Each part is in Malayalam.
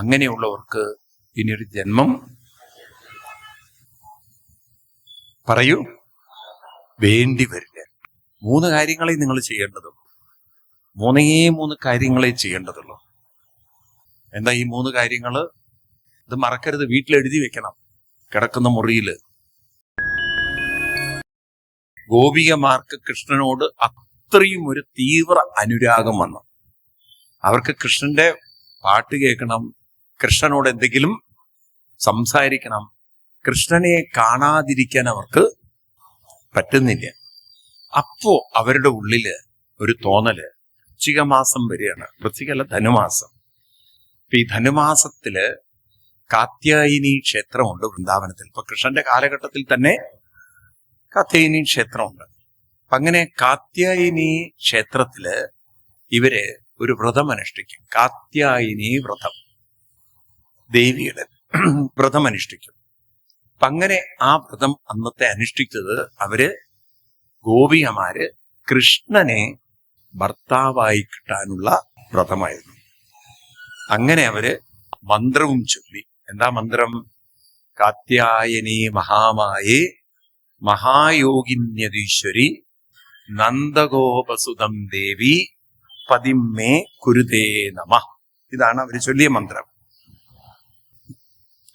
അങ്ങനെയുള്ളവർക്ക് ഇനിയൊരു ജന്മം പറയൂ വേണ്ടി വരില്ല. 3 കാര്യങ്ങളെ നിങ്ങൾ ചെയ്യേണ്ടതുള്ളൂ. 3 കാര്യങ്ങളെ ചെയ്യേണ്ടതുള്ളൂ. എന്താ ഈ 3 കാര്യങ്ങള്? ഇത് മറക്കരുത്, വീട്ടിലെഴുതി വെക്കണം. കിടക്കുന്ന മുറിയില് ഗോപികമാർക്ക് കൃഷ്ണനോട് അത്രയും ഒരു തീവ്ര അനുരാഗം വന്നു. അവർക്ക് കൃഷ്ണന്റെ പാട്ട് കേൾക്കണം, കൃഷ്ണനോട് എന്തെങ്കിലും സംസാരിക്കണം. കൃഷ്ണനെ കാണാതിരിക്കാൻ അവർക്ക് പറ്റുന്നില്ല. അപ്പോ അവരുടെ ഉള്ളില് ഒരു തോന്നല്, വൃശ്ചിക മാസം വരികയാണ്. വൃശ്ചികല്ല, ധനുമാസം. ഇപ്പൊ ഈ ധനുമാസത്തില് കാത്യായനി ക്ഷേത്രമുണ്ട് വൃന്ദാവനത്തിൽ. ഇപ്പൊ കൃഷ്ണന്റെ കാലഘട്ടത്തിൽ തന്നെ കാത്യായനി ക്ഷേത്രമുണ്ട്. അങ്ങനെ കാത്യായനി ക്ഷേത്രത്തില് ഇവര് ഒരു വ്രതം അനുഷ്ഠിക്കും. കാത്യായനി വ്രതം, ദേവിയുടെ വ്രതം അനുഷ്ഠിക്കും. അപ്പൊ അങ്ങനെ ആ വ്രതം അന്നത്തെ അനുഷ്ഠിച്ചത് അവര് ഗോപികമാര് കൃഷ്ണനെ ഭർത്താവായി കിട്ടാനുള്ള വ്രതമായിരുന്നു. അങ്ങനെ അവര് മന്ത്രവും ചൊല്ലി. എന്താ മന്ത്രം? കാത്യായനി മഹാമായേ മഹായോഗിന്യതീശ്വരി നന്ദഗോപസുതം ദേവി പതിമ്മേ കുരുതേ നമ. ഇതാണ് അവര് ചൊല്ലിയ മന്ത്രം.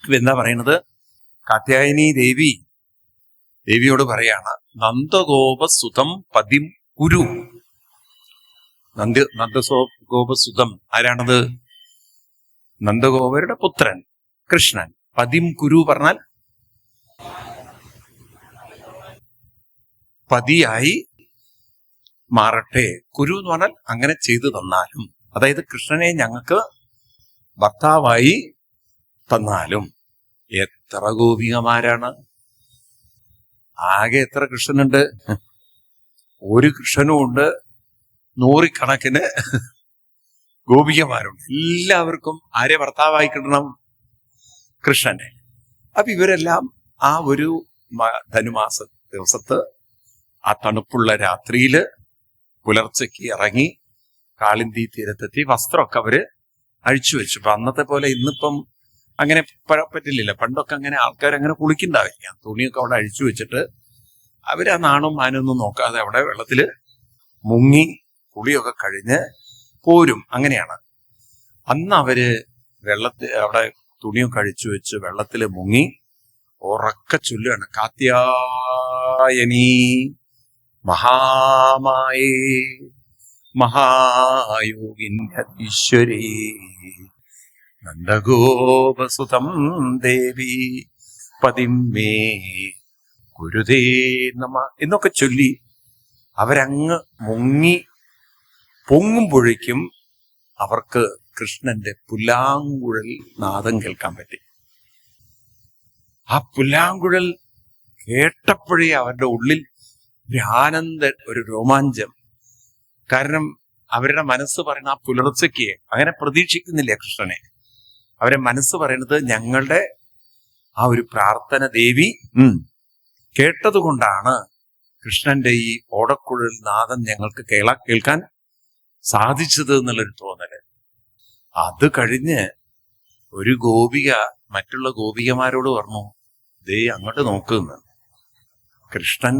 ഇതെന്താ പറയുന്നത്? കാത്യായനി ദേവിയോട് പറയാണ്, നന്ദഗോപസുതം പതിം കുരു. നന്ദഗോപസുതം ആരാണത്? നന്ദഗോപരുടെ പുത്രൻ കൃഷ്ണൻ. പതിം കുരു പറഞ്ഞാൽ പതിയായി മാറട്ടെ. കുരു എന്ന് പറഞ്ഞാൽ അങ്ങനെ ചെയ്തു തന്നാലും, അതായത് കൃഷ്ണനെ ഞങ്ങൾക്ക് ഭർത്താവായി തന്നാലും. എത്ര ഗോപികമാരാണ്! ആകെ എത്ര കൃഷ്ണനുണ്ട്? ഒരു കൃഷ്ണനും ഉണ്ട്, 100 കണക്കിന് ഗോപികമാരുണ്ട്. എല്ലാവർക്കും ആരെ ഭർത്താവായി കിട്ടണം? കൃഷ്ണനെ. അപ്പൊ ഇവരെല്ലാം ആ ഒരു ധനുമാസ ദിവസത്ത് ആ തണുപ്പുള്ള രാത്രിയില് പുലർച്ചയ്ക്ക് ഇറങ്ങി കാളിന്തി തീരത്തെത്തി. വസ്ത്രമൊക്കെ അവര് അഴിച്ചു വെച്ചു. ഇപ്പൊ അന്നത്തെ പോലെ ഇന്നിപ്പം അങ്ങനെ പറ്റില്ലല്ലോ. പണ്ടൊക്കെ അങ്ങനെ ആൾക്കാരങ്ങനെ കുളിക്കണ്ടാവില്ല. തുണിയൊക്കെ അവിടെ അഴിച്ചു വെച്ചിട്ട് അവര് ആ നാണും മാനൊന്നും നോക്കാതെ അവിടെ വെള്ളത്തില് മുങ്ങി കുളിയൊക്കെ കഴിഞ്ഞ് പോരും. അങ്ങനെയാണ്. അന്ന് അവര് അവിടെ തുണിയൊക്കെ അഴിച്ചു വെച്ച് വെള്ളത്തില് മുങ്ങി ഉറക്ക ചൊല്ലുകയാണ്, കാത്യായനി മഹാമായേ മഹായോഗിന്യതീശ്വരീ നന്ദഗോപസുതം ദേവി പതിമ്മേ കുരുതേ നമ എന്നൊക്കെ ചൊല്ലി അവരങ്ങ് മുങ്ങി പൊങ്ങുമ്പോഴേക്കും അവർക്ക് കൃഷ്ണന്റെ പുല്ലാങ്കുഴൽ നാദം കേൾക്കാൻ പറ്റി. ആ പുല്ലാങ്കുഴൽ കേട്ടപ്പോഴേ അവരുടെ ഉള്ളിൽ ഒരു ആനന്ദ, ഒരു രോമാഞ്ചം. കാരണം അവരുടെ മനസ്സ് പറയുന്ന ആ പുലർച്ചയ്ക്ക് അങ്ങനെ പ്രതീക്ഷിക്കുന്നില്ല കൃഷ്ണനെ. അവരെ മനസ്സ് പറയുന്നത് ഞങ്ങളുടെ ആ ഒരു പ്രാർത്ഥന ദേവി കേട്ടതുകൊണ്ടാണ് കൃഷ്ണന്റെ ഈ ഓടക്കുഴൽ നാദം ഞങ്ങൾക്ക് കേൾക്കാൻ സാധിച്ചത് എന്നുള്ളൊരു തോന്നല്. അത് കഴിഞ്ഞ് ഒരു ഗോപിക മറ്റുള്ള ഗോപികമാരോട് പറഞ്ഞു, ദേ അങ്ങോട്ട് നോക്കുന്നു. കൃഷ്ണൻ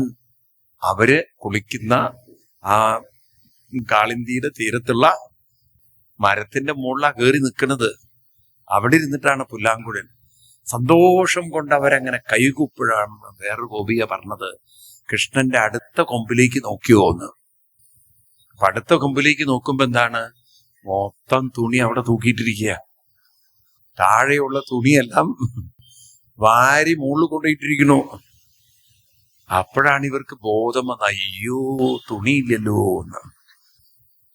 അവര് കുളിക്കുന്ന ആ കാളിന്തിയുടെ തീരത്തുള്ള മരത്തിന്റെ മുകളിലാ കയറി നിൽക്കുന്നത്. അവിടെ ഇരുന്നിട്ടാണ് പുല്ലാങ്കുഴൽ. സന്തോഷം കൊണ്ട് അവരങ്ങനെ കൈകൂപ്പിഴാണ്. വേറൊരു ഗോപിക പറഞ്ഞത്, കൃഷ്ണന്റെ അടുത്ത കൊമ്പിലേക്ക് നോക്കിയോന്ന്. അപ്പൊ അടുത്ത കൊമ്പിലേക്ക് നോക്കുമ്പോ എന്താണ്? മൊത്തം തുണി അവിടെ തൂക്കിയിട്ടിരിക്കുക. താഴെയുള്ള തുണിയെല്ലാം വാരി മുകളിൽ കൊണ്ടുപോയിട്ടിരിക്കണു. അപ്പോഴാണ് ഇവർക്ക് ബോധം വന്നത്, അയ്യോ തുണിയില്ലല്ലോ എന്ന്.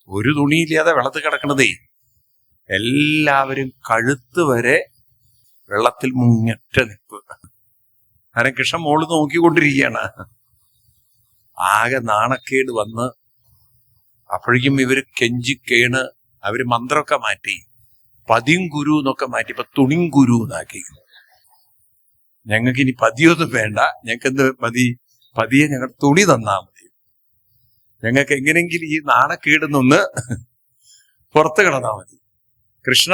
ഒരു തുണിയില്ലാതെ വെള്ളത്തിൽ കിടക്കണതേ. എല്ലാവരും കഴുത്ത് വരെ വെള്ളത്തിൽ മുങ്ങിട്ട നിപ്പ്. കാരണം കൃഷ്ണൻ മുകളിൽ നോക്കിക്കൊണ്ടിരിക്കുകയാണ്. ആകെ നാണക്കേട് വന്ന് അപ്പോഴേക്കും ഇവര് കെഞ്ചിക്കേണ്. അവര് മന്ത്രമൊക്കെ മാറ്റി, പതിയും ഗുരു എന്നൊക്കെ മാറ്റി ഇപ്പൊ തുണിങ്കുരു എന്നാക്കി. ഞങ്ങൾക്ക് ഇനി പതിയൊന്നും വേണ്ട, ഞങ്ങൾക്ക് എന്ത് മതി? പതിയെ ഞങ്ങൾ തുണി തന്നാ മതി. ഞങ്ങൾക്ക് എങ്ങനെയെങ്കിലും ഈ നാണക്കേട് നിന്ന് പുറത്ത് കിടന്നാ മതി. കൃഷ്ണ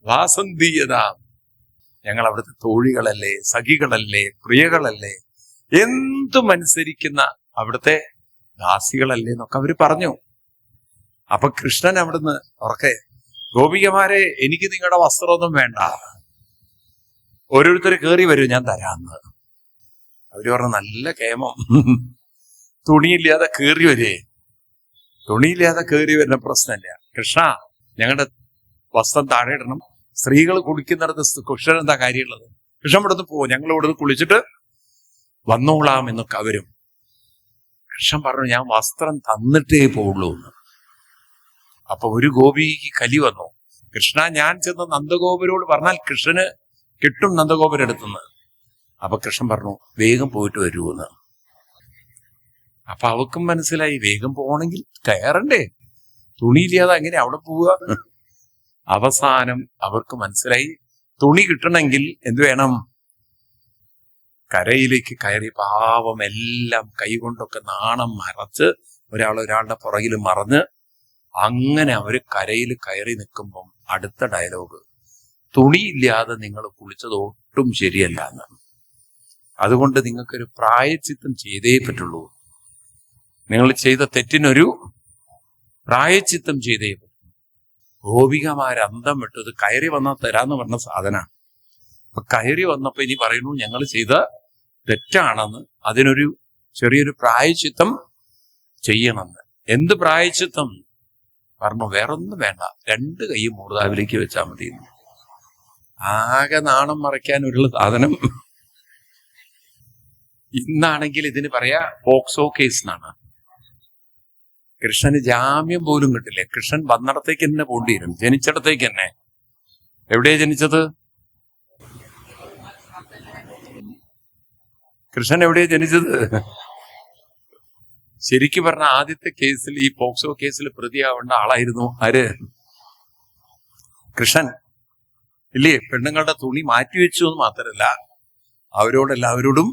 വാസന്തീയത. ഞങ്ങൾ അവിടുത്തെ തോഴികളല്ലേ, സഖികളല്ലേ, പ്രിയകളല്ലേ, എന്തും അനുസരിക്കുന്ന അവിടുത്തെ ദാസികളല്ലേ എന്നൊക്കെ അവര് പറഞ്ഞു. അപ്പൊ കൃഷ്ണൻ അവിടുന്ന് ഉറക്കെ, ഗോപികമാരെ, എനിക്ക് നിങ്ങളുടെ വസ്ത്രമൊന്നും വേണ്ട, ഓരോരുത്തർ കയറി വരൂ, ഞാൻ തരാന്ന്. അവര് പറഞ്ഞു, നല്ല കേമം, തുണിയില്ലാതെ കയറി വരേ. തുണിയില്ലാതെ കയറി വരുന്ന പ്രശ്നമില്ല. കൃഷ്ണ, ഞങ്ങളുടെ വസ്ത്രം താഴെ ഇടണം. സ്ത്രീകൾ കുളിക്കുന്നിടത്ത് കൃഷ്ണൻ എന്താ കാര്യമുള്ളത്? കൃഷ്ണൻ ഇവിടുന്ന് പോവും, ഞങ്ങൾ ഇവിടുന്ന് കുളിച്ചിട്ട് വന്നോളാം എന്നൊക്കെ അവരും. കൃഷ്ണൻ പറഞ്ഞു, ഞാൻ വസ്ത്രം തന്നിട്ടേ പോവുള്ളൂ എന്ന്. അപ്പൊ ഒരു ഗോപിക്ക് കലി വന്നു. കൃഷ്ണ, ഞാൻ ചെന്ന് നന്ദഗോപരോട് പറഞ്ഞാൽ കൃഷ്ണന് കിട്ടും നന്ദഗോപരെടുത്തുനിന്ന്. അപ്പൊ കൃഷ്ണൻ പറഞ്ഞു, വേഗം പോയിട്ട് വരുമെന്ന്. അപ്പൊ അവക്കും മനസ്സിലായി, വേഗം പോകണമെങ്കിൽ കയറണ്ടേ, തുണിയില്ലാതെ എങ്ങനെ അവിടെ പോവുക? അവസാനം അവർക്ക് മനസ്സിലായി, തുണി കിട്ടണമെങ്കിൽ എന്ത് വേണം? കരയിലേക്ക് കയറി പാവം എല്ലാം കൈകൊണ്ടൊക്കെ നാണം മറച്ച് ഒരാളുടെ പുറകിൽ മറഞ്ഞ് അങ്ങനെ അവര് കരയിൽ കയറി നിൽക്കുമ്പം അടുത്ത ഡയലോഗ്, തുണിയില്ലാതെ നിങ്ങൾ കുളിച്ചത് ഒട്ടും ശരിയല്ല എന്നാണ്. അതുകൊണ്ട് നിങ്ങൾക്കൊരു പ്രായച്ചിത്തം ചെയ്തേ പറ്റുള്ളൂ. നിങ്ങൾ ചെയ്ത തെറ്റിനൊരു പ്രായച്ചിത്തം ചെയ്തേ പറ്റുള്ളൂ. ഗോപികമാരന്തം വിട്ടത് കയറി വന്നാൽ തരാന്ന് പറഞ്ഞ സാധനമാണ്. അപ്പൊ കയറി വന്നപ്പോ ഇനി പറയുന്നു, ഞങ്ങൾ ചെയ്ത തെറ്റാണെന്ന്, അതിനൊരു ചെറിയൊരു പ്രായച്ചിത്തം ചെയ്യണമെന്ന്. എന്ത് പ്രായച്ചിത്തം? പറഞ്ഞു, വേറൊന്നും വേണ്ട, 2 കൈ മൂർധാവിലേക്ക് വെച്ചാൽ മതി. ആകെ നാണം മറയ്ക്കാനുള്ള സാധനം. ഇന്നാണെങ്കിൽ ഇതിന് പറയാ പോക്സോ കേസ് എന്നാണ്. കൃഷ്ണന് ജാമ്യം പോലും കിട്ടില്ലേ. കൃഷ്ണൻ വന്നിടത്തേക്ക് തന്നെ പോണ്ടി വരും, ജനിച്ചിടത്തേക്ക് തന്നെ. എവിടെയാ ജനിച്ചത്? കൃഷ്ണൻ എവിടെയാ ജനിച്ചത്? ശരിക്കും പറഞ്ഞ ആദ്യത്തെ കേസിൽ, ഈ പോക്സോ കേസിൽ പ്രതിയാവേണ്ട ആളായിരുന്നു ആര്? കൃഷ്ണൻ. ഇല്ലേ? പെണ്ണുങ്ങളുടെ തുണി മാറ്റിവെച്ചു എന്ന് മാത്രമല്ല, അവരോടെല്ലാവരോടും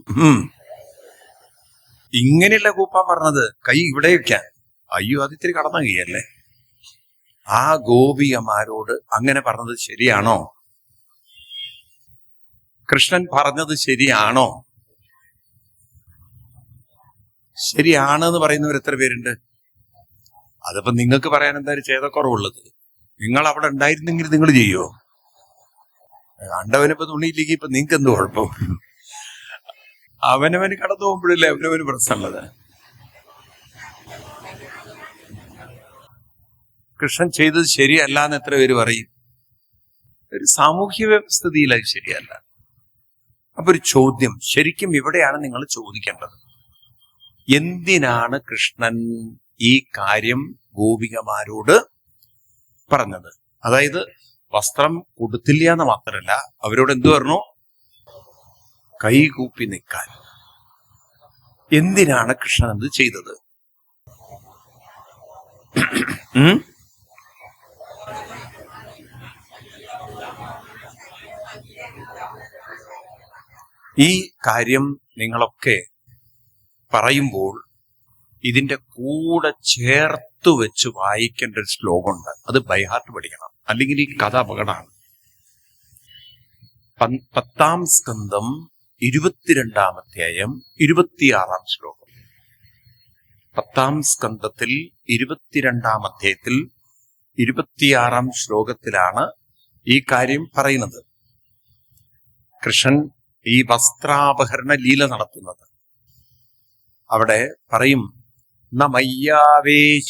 ഇങ്ങനെയല്ല കൂപ്പാൻ പറഞ്ഞത്, കൈ ഇവിടെ വയ്ക്കാൻ. അയ്യോ, അതിത്തിരി കടന്ന കൈയല്ലേ. ആ ഗോപികമാരോട് അങ്ങനെ പറഞ്ഞത് ശരിയാണോ? കൃഷ്ണൻ പറഞ്ഞത് ശരിയാണോ? ശരിയാണെന്ന് പറയുന്നവർ എത്ര പേരുണ്ട്? അതിപ്പോ നിങ്ങൾക്ക് പറയാൻ എന്തായാലും ഛേദക്കുറവുള്ളത്. നിങ്ങൾ അവിടെ ഉണ്ടായിരുന്നെങ്കിൽ നിങ്ങൾ ചെയ്യോ? കണ്ടവനിപ്പോ തുണിയില്ലെങ്കിൽ ഇപ്പൊ നിങ്ങൾക്ക് എന്ത് കുഴപ്പം? അവനവന് കടന്നു പോകുമ്പോഴല്ലേ അവനവന് പ്രശ്നമുള്ളത്. കൃഷ്ണൻ ചെയ്തത് ശരിയല്ല എന്ന് എത്ര പേര് പറയും? ഒരു സാമൂഹ്യ വ്യവസ്ഥിതിയിൽ അത് ശരിയല്ല. അപ്പൊ ഒരു ചോദ്യം ശരിക്കും ഇവിടെയാണ് നിങ്ങൾ ചോദിക്കേണ്ടത്. എന്തിനാണ് കൃഷ്ണൻ ഈ കാര്യം ഗോപികമാരോട് പറഞ്ഞത്? അതായത് വസ്ത്രം കൊടുത്തില്ല എന്ന് മാത്രമല്ല, അവരോട് എന്തു പറഞ്ഞു? കൈകൂപ്പി നിൽക്കാൻ. എന്തിനാണ് കൃഷ്ണൻ അത് ചെയ്തത്? ഈ കാര്യം നിങ്ങളൊക്കെ പറയുമ്പോൾ ഇതിന്റെ കൂടെ ചേർത്ത് വെച്ച് വായിക്കേണ്ട ഒരു ശ്ലോകമുണ്ട്. അത് ബൈഹാർട്ട് പഠിക്കണം, അല്ലെങ്കിൽ ഈ കഥ അപകടമാണ്. 10-ാം സ്കന്ധം 22-ാം അധ്യായം 26-ാം ശ്ലോകം. 10-ാം സ്കന്ധത്തിൽ 22-ാം അധ്യായത്തിൽ 26-ാം ശ്ലോകത്തിലാണ് ഈ കാര്യം പറയുന്നത്. കൃഷ്ണൻ ഈ വസ്ത്രാപഹരണ ലീല നടത്തുന്നത്. അവിടെ പറയും, നമയ്യാവേശിതതിയാം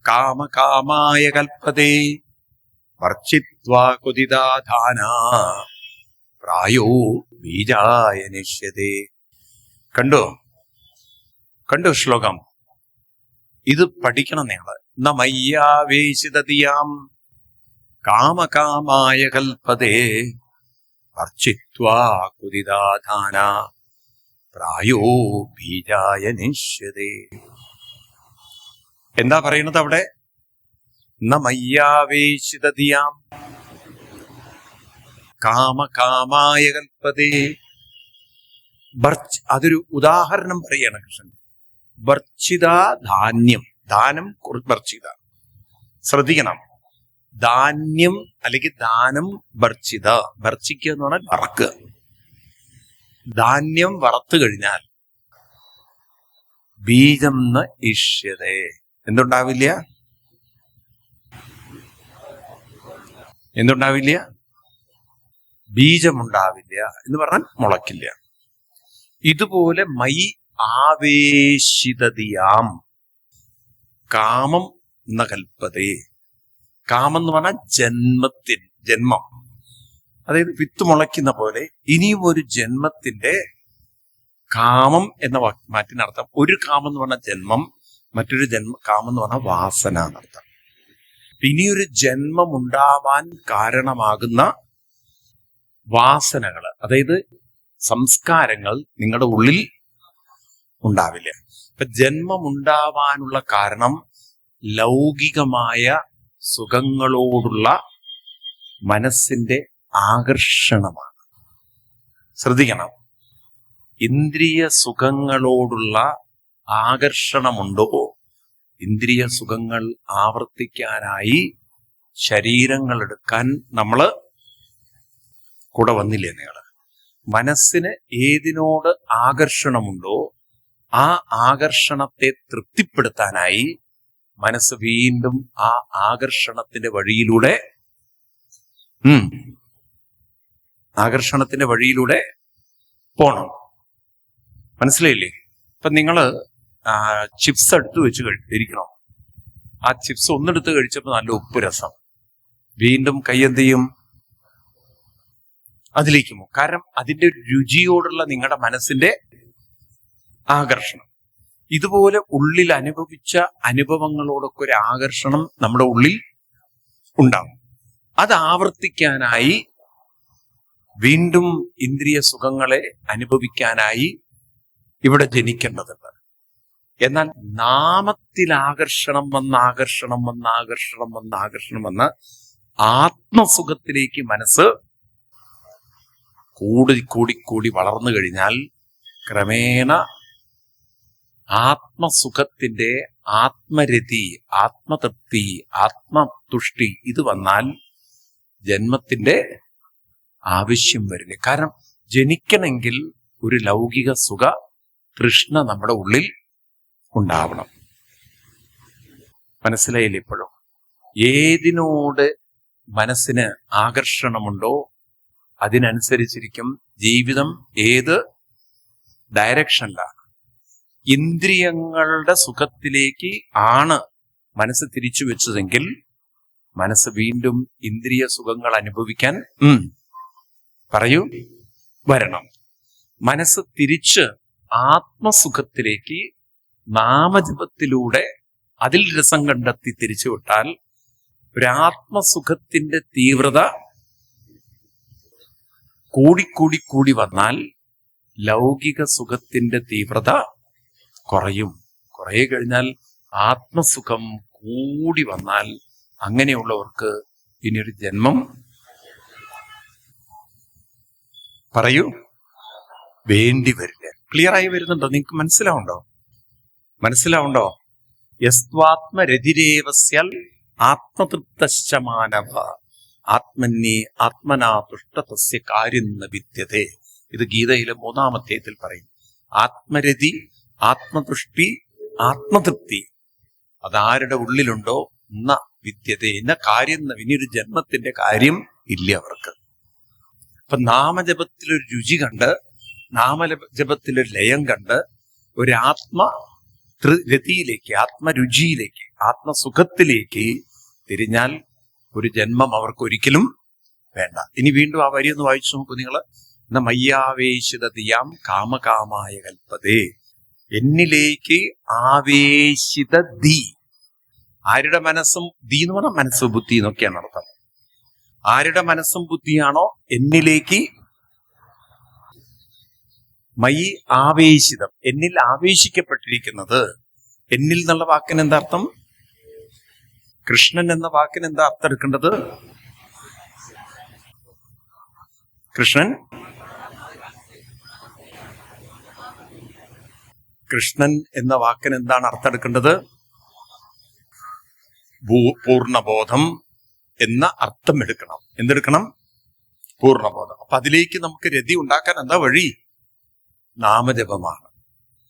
കാമകാമായ കൽപ്പതേ വർച്ചിത്വാ കുദിതാധാനാ പ്രായോ ബീജായ നിഷ്യതേ. കണ്ടോ ശ്ലോകം? ഇത് പഠിക്കണം നിങ്ങള്. നമയ്യാവേശിതതിയാം കാമകാമായ കൽപ്പതേ വർച്ചിത്വാ കുദിതാധാനാ പ്രായോ ബീജായ നിഷ്യതേ. എന്താ പറയുന്നത് അവിടെ? നമയ്യാവേശിതതിയാം കാമകാമായ കൽപ്പതേ. അതൊരു ഉദാഹരണം പറയാണ് കൃഷ്ണൻ. ഭർച്ചിത ധാന്യം, ദാനം ഭർച്ചിത. ശ്രദ്ധിക്കണം, ധാന്യം അല്ലെങ്കിൽ ദാനം ഭർച്ചിത, ഭർച്ചിക്കുക എന്ന് പറഞ്ഞാൽ വറക്കുക. ധാന്യം വറുത്തു കഴിഞ്ഞാൽ ബീജം ന ഇഷ്യതേ, എന്തുണ്ടാവില്ല? എന്തുണ്ടാവില്ല? ബീജമുണ്ടാവില്ല എന്ന് പറഞ്ഞാൽ മുളക്കില്ല. ഇതുപോലെ മൈ ആവേശിതതിയാം കാമം ന കൽപ്പതേ. കാമം എന്ന് പറഞ്ഞാൽ ജന്മം, അതായത് വിത്ത് മുളയ്ക്കുന്ന പോലെ ഇനിയും ഒരു ജന്മത്തിന്റെ കാമം എന്ന മാറ്റിനർത്ഥം. ഒരു കാമം എന്ന് പറഞ്ഞാൽ ജന്മം, മറ്റൊരു കാമം എന്ന് പറഞ്ഞാൽ വാസന എന്നർത്ഥം. ഇനിയൊരു ജന്മം ഉണ്ടാവാൻ കാരണമാകുന്ന വാസനകൾ, അതായത് സംസ്കാരങ്ങൾ നിങ്ങളുടെ ഉള്ളിൽ ഉണ്ടാവില്ല. ഇപ്പൊ ജന്മമുണ്ടാവാനുള്ള കാരണം ലൗകികമായ സുഖങ്ങളോടുള്ള മനസ്സിന്റെ ആകർഷണമാണ്. ശ്രദ്ധിക്കണം, ഇന്ദ്രിയ സുഖങ്ങളോടുള്ള ആകർഷണമുണ്ടോ? ഇന്ദ്രിയ സുഖങ്ങൾ ആവർത്തിക്കാനായി ശരീരങ്ങൾ എടുക്കാൻ നമ്മള് കൂടെ വന്നില്ലേ? നിങ്ങൾ മനസ്സിന് ഏതിനോട് ആകർഷണമുണ്ടോ ആ ആകർഷണത്തെ തൃപ്തിപ്പെടുത്താനായി മനസ്സ് വീണ്ടും ആ ആകർഷണത്തിന്റെ വഴിയിലൂടെ പോണം. മനസ്സിലായില്ലേ? ഇപ്പൊ നിങ്ങള് ചിപ്സ് എടുത്തു വെച്ച് ഇരിക്കണം. ആ ചിപ്സ് ഒന്നെടുത്ത് കഴിച്ചപ്പോ നല്ല ഉപ്പ് രസം, വീണ്ടും കൈ എന്ത് ചെയ്യും? അതിലേക്ക് പോകും. കാരണം അതിന്റെ രുചിയോടുള്ള നിങ്ങളുടെ മനസ്സിന്റെ ആകർഷണം. ഇതുപോലെ ഉള്ളിൽ അനുഭവിച്ച അനുഭവങ്ങളോടൊക്കെ ഒരു ആകർഷണം നമ്മുടെ ഉള്ളിൽ ഉണ്ടാവും. അത് ആവർത്തിക്കാനായി വീണ്ടും ഇന്ദ്രിയ സുഖങ്ങളെ അനുഭവിക്കാനായി ഇവിടെ ജനിക്കേണ്ടതുണ്ട്. എന്നാൽ നാമത്തിൽ ആകർഷണം വന്ന് ആത്മസുഖത്തിലേക്ക് മനസ്സ് കൂടി വളർന്നു കഴിഞ്ഞാൽ ക്രമേണ ആത്മസുഖത്തിന്റെ ആത്മരതി, ആത്മതൃപ്തി, ആത്മതുഷ്ടി ഇത് വന്നാൽ ജന്മത്തിന്റെ ആവശ്യം വരില്ല. കാരണം ജനിക്കണമെങ്കിൽ ഒരു ലൗകിക സുഖ തൃഷ്ണ നമ്മുടെ ഉള്ളിൽ ഉണ്ടാവണം. മനസ്സിലായില്ല? ഇപ്പോഴും ഏതിനോട് മനസ്സിന് ആകർഷണമുണ്ടോ അതിനനുസരിച്ചിരിക്കും ജീവിതം ഏത് ഡയറക്ഷനിലാണ്. ഇന്ദ്രിയങ്ങളുടെ സുഖത്തിലേക്ക് ആണ് മനസ്സ് തിരിച്ചു വെച്ചതെങ്കിൽ മനസ്സ് വീണ്ടും ഇന്ദ്രിയ സുഖങ്ങൾ അനുഭവിക്കാൻ വരണം. മനസ്സ് തിരിച്ച് ആത്മസുഖത്തിലേക്ക് നാമജപത്തിലൂടെ അതിൽ രസം കണ്ടെത്തി തിരിച്ചു വിട്ടാൽ ഒരാത്മസുഖത്തിന്റെ തീവ്രത കൂടി വന്നാൽ ലൗകിക സുഖത്തിന്റെ തീവ്രത കുറയും. കുറെ കഴിഞ്ഞാൽ ആത്മസുഖം കൂടി വന്നാൽ അങ്ങനെയുള്ളവർക്ക് ഇനിയൊരു ജന്മം വേണ്ടി വരില്ല. ക്ലിയർ ആയി വരുന്നുണ്ടോ? നിങ്ങൾക്ക് മനസ്സിലാവുണ്ടോ? യസ്ത്വാത്മരതിരേവസ്യാൽ ആത്മതൃപ്തശ്ച മാനവ ആത്മന്യേ ആത്മനാ തുഷ്ടതസ്യ കാര്യം ന വിദ്യതേ. ഇത് ഗീതയിലെ 3-ാം അധ്യായത്തിൽ പറയും. ആത്മരതി, ആത്മതുഷ്ടി, ആത്മതൃപ്തി അതാരുടെ ഉള്ളിലുണ്ടോ ന വിദ്യതേ ന കാര്യം ന, ഇനിയൊരു ജന്മത്തിന്റെ കാര്യം ഇല്ല അവർക്ക്. അപ്പൊ നാമജപത്തിലൊരു രുചി കണ്ട്, നാമജപത്തിലൊരു ലയം കണ്ട് ഒരു രതിയിലേക്ക്, ആത്മരുചിയിലേക്ക്, ആത്മസുഖത്തിലേക്ക് തിരിഞ്ഞാൽ ഒരു ജന്മം അവർക്കൊരിക്കലും വേണ്ട. ഇനി വീണ്ടും ആ വരി ഒന്ന് വായിച്ചു നോക്കൂ നിങ്ങൾ. മയ്യാവേശിതതിയാം കാമകാമായ കൽപ്പതേ. എന്നിലേക്ക് ആവേശിത ദി. ആരുടെ മനസ്സും, ദി എന്ന് പറഞ്ഞാൽ മനസ്സ്, ബുദ്ധി എന്നൊക്കെയാണ് അർത്ഥം. ആരുടെ മനസ്സും ബുദ്ധിയാണോ എന്നിലേക്ക്, മയി ആവേശിതം, എന്നിൽ ആവേശിക്കപ്പെട്ടിരിക്കുന്നത്. എന്നിൽ എന്നുള്ള വാക്കിന് എന്താ അർത്ഥം? കൃഷ്ണൻ എന്ന വാക്കിന് എന്താ അർത്ഥം എടുക്കേണ്ടത്? കൃഷ്ണൻ എന്ന വാക്കിന് എന്താണ് അർത്ഥം എടുക്കേണ്ടത്? പൂർണ്ണബോധം, എന്ന അർത്ഥം എടുക്കണം. എന്തെടുക്കണം? പൂർണ്ണബോധം. അപ്പൊ അതിലേക്ക് നമുക്ക് രതി ഉണ്ടാക്കാൻ എന്താ വഴി? നാമജപമാണ്.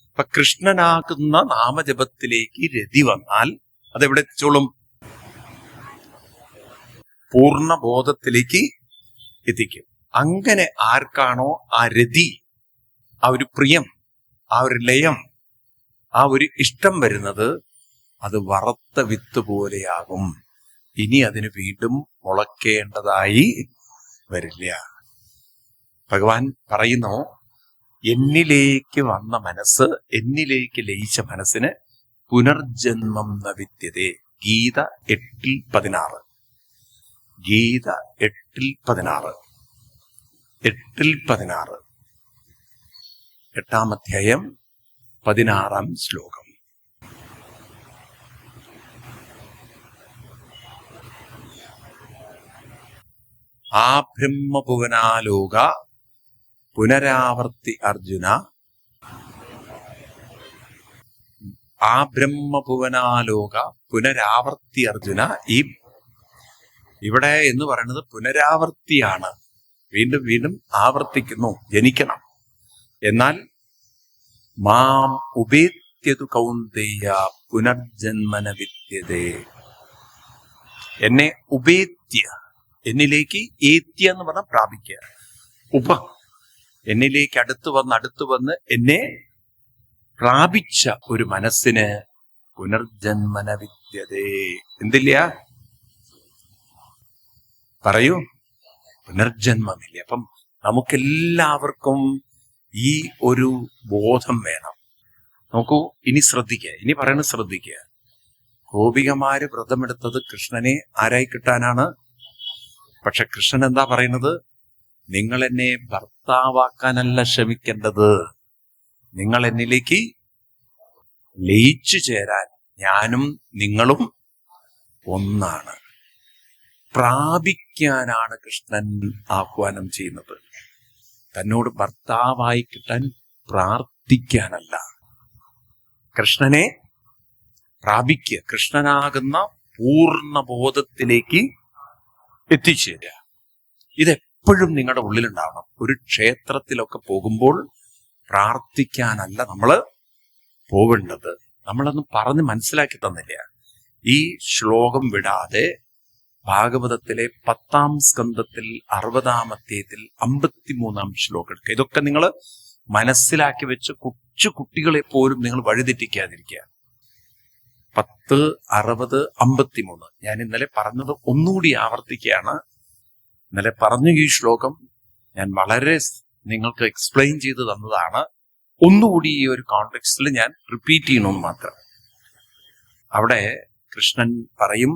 അപ്പൊ കൃഷ്ണനാകുന്ന നാമജപത്തിലേക്ക് രതി വന്നാൽ അതെവിടെ എത്തിച്ചോളും? പൂർണ്ണബോധത്തിലേക്ക് എത്തിക്കും. അങ്ങനെ ആർക്കാണോ ആ രതി, ആ ഒരു പ്രിയം, ആ ഒരു ലയം, ആ ഒരു ഇഷ്ടം വരുന്നത്, അത് വറുത്ത വിത്ത് പോലെയാകും. ഇനി അതിന് വീണ്ടും മുളക്കേണ്ടതായി വരില്ല. ഭഗവാൻ പറയുന്നു, എന്നിലേക്ക് വന്ന മനസ്സ്, എന്നിലേക്ക് ലയിച്ച മനസ്സിന് പുനർജന്മം ന വിദ്യതേ. ഗീത 8:16. ഗീത 8:16. 8:16. 8-ാം അധ്യായം 16-ാം ശ്ലോകം. ആ ബ്രഹ്മഭുവനാലോക പുനരാവർത്തി അർജുന. ആ ബ്രഹ്മഭുവനാലോക പുനരാവർത്തി അർജുന. ഇവിടെ എന്ന് പറയുന്നത് പുനരാവർത്തിയാണ്. വീണ്ടും വീണ്ടും ആവർത്തിക്കുന്നു, ജനിക്കണം. എന്നാൽ മാം ഉപേത്യതു കൗന്ദേയ പുനർജന്മന വിദ്യതേ. എന്നെ ഉപേത്യ, എന്നിലേക്ക് ഏത്യ എന്ന് പറഞ്ഞാൽ പ്രാപിക്കുക. എന്നിലേക്ക് അടുത്തു വന്ന് എന്നെ പ്രാപിച്ച ഒരു മനസ്സിന് പുനർജന്മന വിദ്യതേ. എന്തില്ല? പറയൂ. പുനർജന്മമില്ല. അപ്പം നമുക്കെല്ലാവർക്കും ഈ ഒരു ബോധം വേണം. നോക്കൂ, ഇനി ശ്രദ്ധിക്കുക. ഇനി പറയുന്നത് ശ്രദ്ധിക്കുക. ഗോപികമാര് വ്രതമെടുത്തത് കൃഷ്ണനെ ആരായി കിട്ടാനാണ്. പക്ഷെ കൃഷ്ണൻ എന്താ പറയുന്നത്? നിങ്ങൾ എന്നെ ഭർത്താവാക്കാനല്ല ശ്രമിക്കേണ്ടത്, നിങ്ങൾ എന്നിലേക്ക് ലയിച്ചു ചേരാൻ ഞാനും നിങ്ങളും ഒന്നാണ്. പ്രാപിക്കാനാണ് കൃഷ്ണൻ ആഹ്വാനം ചെയ്യുന്നത്. തന്നോട് ഭർത്താവായി കിട്ടാൻ പ്രാർത്ഥിക്കാനല്ല. കൃഷ്ണനെ പ്രാപിക്കുക, കൃഷ്ണനാകുന്ന പൂർണ്ണബോധത്തിലേക്ക് എത്തിച്ചേരുക. ഇതെപ്പോഴും നിങ്ങളുടെ ഉള്ളിലുണ്ടാവണം. ഒരു ക്ഷേത്രത്തിലൊക്കെ പോകുമ്പോൾ പ്രാർത്ഥിക്കാനല്ല നമ്മള് പോകേണ്ടത്. നമ്മളൊന്നും പറഞ്ഞ് മനസ്സിലാക്കി തന്നില്ല. ഈ ശ്ലോകം വിടാതെ ഭാഗവതത്തിലെ 10-ാം സ്കന്ധത്തിൽ 60-ാം അധ്യായത്തിൽ 53-ാം ശ്ലോകം എടുക്കുക. ഇതൊക്കെ നിങ്ങൾ മനസ്സിലാക്കി വെച്ച് കൊച്ചു കുട്ടികളെ പോലും നിങ്ങൾ വഴിതെറ്റിക്കാതിരിക്കുക. 10, 60, 53. ഞാൻ ഇന്നലെ പറഞ്ഞത് ഒന്നുകൂടി ആവർത്തിക്കുകയാണ്. ഇന്നലെ പറഞ്ഞു ഈ ശ്ലോകം ഞാൻ വളരെ നിങ്ങൾക്ക് എക്സ്പ്ലെയിൻ ചെയ്ത് തന്നതാണ്. ഒന്നുകൂടി ഈ ഒരു കോണ്ടെക്സ്റ്റിൽ ഞാൻ റിപ്പീറ്റ് ചെയ്യണമെന്ന് മാത്രം. അവിടെ കൃഷ്ണൻ പറയും,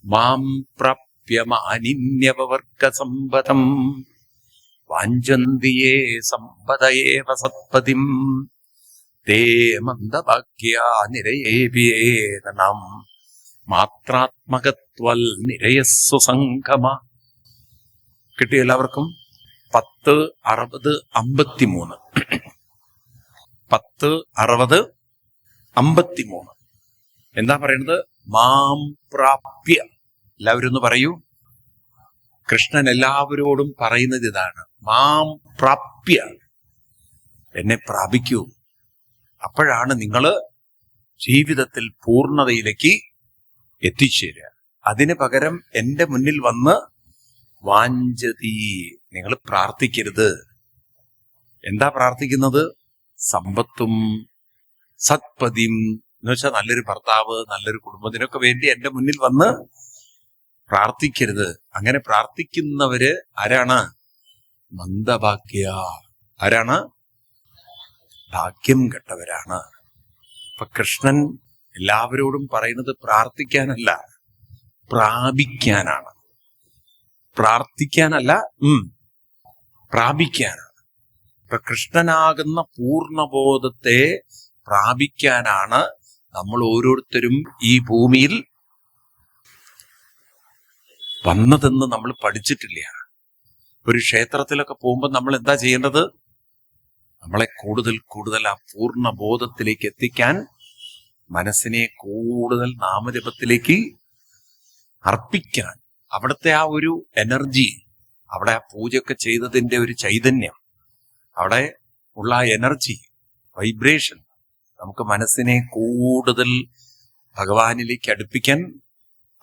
മാം പ്രാപ്യമാനിന്യവർഗ സമ്പദം വാഞ്ചന്തിയേ സമ്പദയേവ സത്പതിം തേ മന്ദഭാഗ്യാ നിരയേപിയേനം മാത്രാത്മകത്വൽ നിരയസ്വ സംഗമ. കിട്ടിയ എല്ലാവർക്കും? 10, 60, 53. 10, 60, 53. എന്താ പറയുന്നത്? മാം പ്രാപ്യ. എല്ലാവരും ഒന്ന് പറയൂ. കൃഷ്ണൻ എല്ലാവരോടും പറയുന്നത് ഇതാണ്, മാം പ്രാപ്യ, എന്നെ പ്രാപിക്കൂ. അപ്പോഴാണ് നിങ്ങൾ ജീവിതത്തിൽ പൂർണ്ണതയിലേക്ക് എത്തിച്ചേരുക. അതിന് പകരം എന്റെ മുന്നിൽ വന്ന് വാഞ്ചതി, നിങ്ങൾ പ്രാർത്ഥിക്കരുത്. എന്താ പ്രാർത്ഥിക്കുന്നത്? സമ്പത്തും സത്പതിയും എന്ന് വെച്ചാൽ നല്ലൊരു ഭർത്താവ്, നല്ലൊരു കുടുംബത്തിനൊക്കെ വേണ്ടി എന്റെ മുന്നിൽ വന്ന് പ്രാർത്ഥിക്കരുത്. അങ്ങനെ പ്രാർത്ഥിക്കുന്നവര് ആരാണ്? മന്ദഭാഗ്യ. ആരാണ്? ഭാഗ്യം കെട്ടവരാണ്. അപ്പൊ കൃഷ്ണൻ എല്ലാവരോടും പറയുന്നത് പ്രാർത്ഥിക്കാനല്ല, പ്രാപിക്കാനാണ്. പ്രാർത്ഥിക്കാനല്ല, പ്രാപിക്കാനാണ്. ഇപ്പൊ കൃഷ്ണനാകുന്ന പൂർണ്ണബോധത്തെ പ്രാപിക്കാനാണ് നമ്മൾ ഓരോരുത്തരും ഈ ഭൂമിയിൽ വന്നതെന്ന് നമ്മൾ പഠിച്ചിട്ടില്ല. ഒരു ക്ഷേത്രത്തിലൊക്കെ പോകുമ്പോൾ നമ്മൾ എന്താ ചെയ്യേണ്ടത്? നമ്മളെ കൂടുതൽ കൂടുതൽ ആ പൂർണ്ണബോധത്തിലേക്ക് എത്തിക്കാൻ മനസ്സിനെ കൂടുതൽ നാമജപത്തിലേക്ക് അർപ്പിക്കാൻ അവിടുത്തെ ആ ഒരു എനർജി, അവിടെ ആ പൂജയൊക്കെ ചെയ്തതിന്റെ ഒരു ചൈതന്യം, അവിടെ ഉള്ള ആ എനർജി, വൈബ്രേഷൻ നമുക്ക് മനസ്സിനെ കൂടുതൽ ഭഗവാനിലേക്ക് അടുപ്പിക്കാൻ